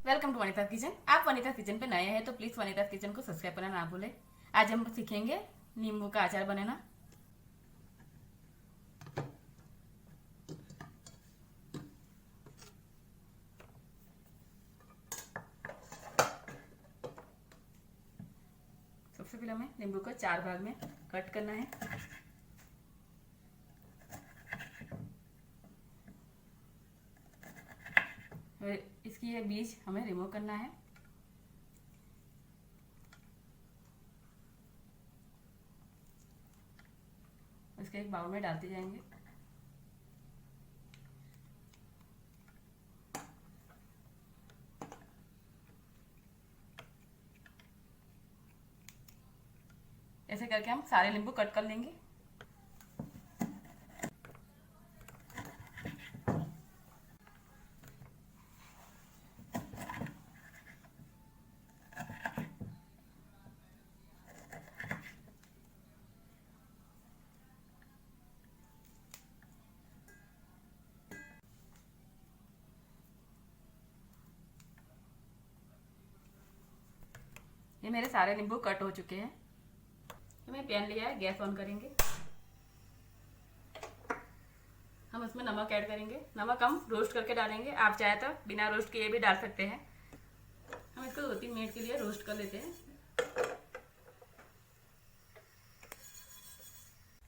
Welcome to Vanita kitchen. आप Vanita kitchen पे नए हैं तो प्लीज वनिता किचन को सब्सक्राइब करना ना भूलें। आज हम सीखेंगे नींबू का अचार बनाना। सबसे पहले हमें नींबू को 4 भाग में कट करना है। इसकी ये बीज हमें रिमूव करना है। इसके एक बाउल में डालते जाएंगे। ऐसे करके हम सारे नींबू कट कर लेंगे। ये मेरे सारे नींबू कट हो चुके हैं। मैं पैन लिया है, गैस ऑन करेंगे। हम उसमें नमक ऐड करेंगे। नमक हम रोस्ट करके डालेंगे, आप चाहे तो बिना रोस्ट किए भी डाल सकते हैं। हम इसको 2-3 मिनट के लिए रोस्ट कर लेते हैं।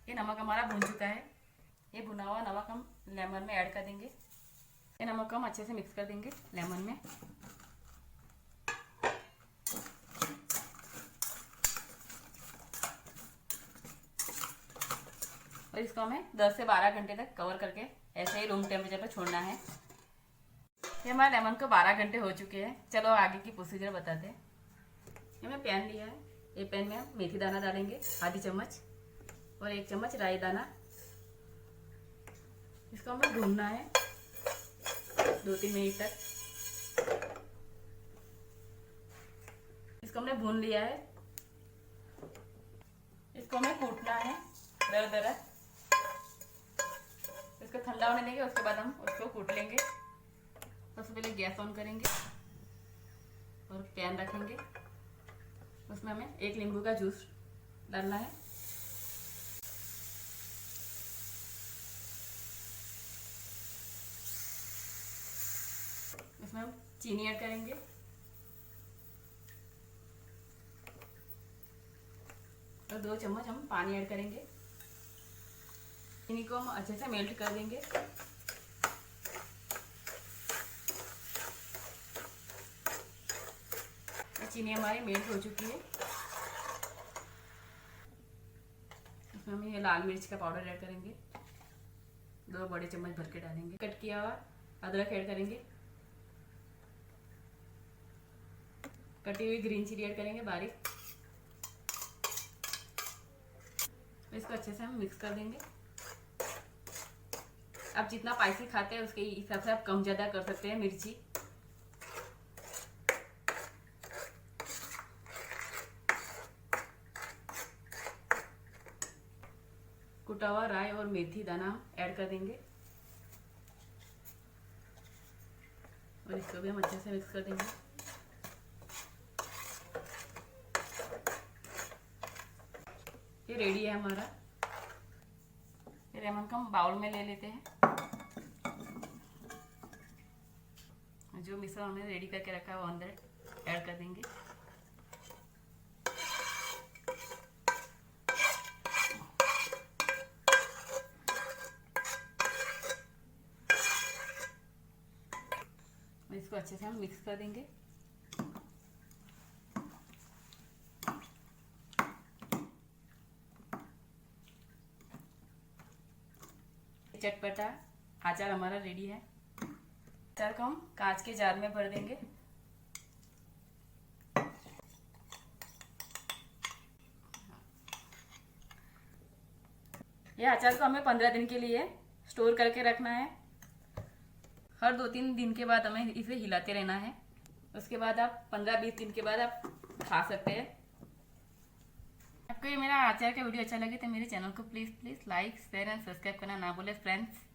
ये नमक हमारा भून चुका है। ये भुना हुआ नमक हम लेमन में ऐड कर देंगे। ये नमक हम अच्छे से मिक्स कर देंगे लेमन में। और इसको हमें 10 से 12 घंटे तक कवर करके ऐसे ही रूम टेम्परेचर पर छोड़ना है। ये हमारे लेमन को 12 घंटे हो चुके हैं। चलो आगे की प्रोसीजर बताते हैं। ये मैं पैन लिया है। ये पैन में हम मेथी दाना डालेंगे आधी चम्मच और 1 चम्मच राई दाना। इसको हमें भूनना है 2-3 मिनट तक। इसको हमने भून लिया है। इसको हमें कूटना है दरदरा। इसको ठंडा होने देंगे, उसके बाद हम उसको कूट लेंगे। सबसे पहले गैस ऑन करेंगे और पैन रखेंगे। उसमें हमें 1 नींबू का जूस डालना है। इसमें हम चीनी ऐड करेंगे और 2 चम्मच हम पानी ऐड करेंगे। चीनी को हम अच्छे से मेल्ट कर देंगे। चीनी हमारी मेल्ट हो चुकी है। इसमें हम ये लाल मिर्च का पाउडर ऐड करेंगे। 2 बड़े चम्मच भर के डालेंगे। कट किया हुआ अदरक ऐड करेंगे। कटी हुई ग्रीन चिली ऐड करेंगे बारीक। इसको अच्छे से हम मिक्स कर देंगे। आप जितना स्पाइसी खाते हैं उसके हिसाब से आप कम ज़्यादा कर सकते हैं मिर्ची। कुटा हुआ राई और मेथी दाना ऐड कर देंगे और इसको भी हम अच्छे से मिक्स कर देंगे। ये रेडी है हमारा। ये लेमन को हम बाउल में ले लेते हैं। जो मिश्रण हमने रेडी करके रखा है वो अंदर ऐड कर देंगे। इसको अच्छे से हम मिक्स कर देंगे। चटपटा अचार हमारा रेडी है। अचार को हम कांच के जार में भर देंगे। यह अचार को हमें 15 दिन के लिए स्टोर करके रखना है। हर 2-3 दिन के बाद हमें इसे हिलाते रहना है। उसके बाद आप 15-20 दिन के बाद आप खा सकते हैं। आपको ये मेरा अचार का वीडियो अच्छा लगे तो मेरे चैनल को please like share and subscribe करना ना भूलें फ्रेंड्स।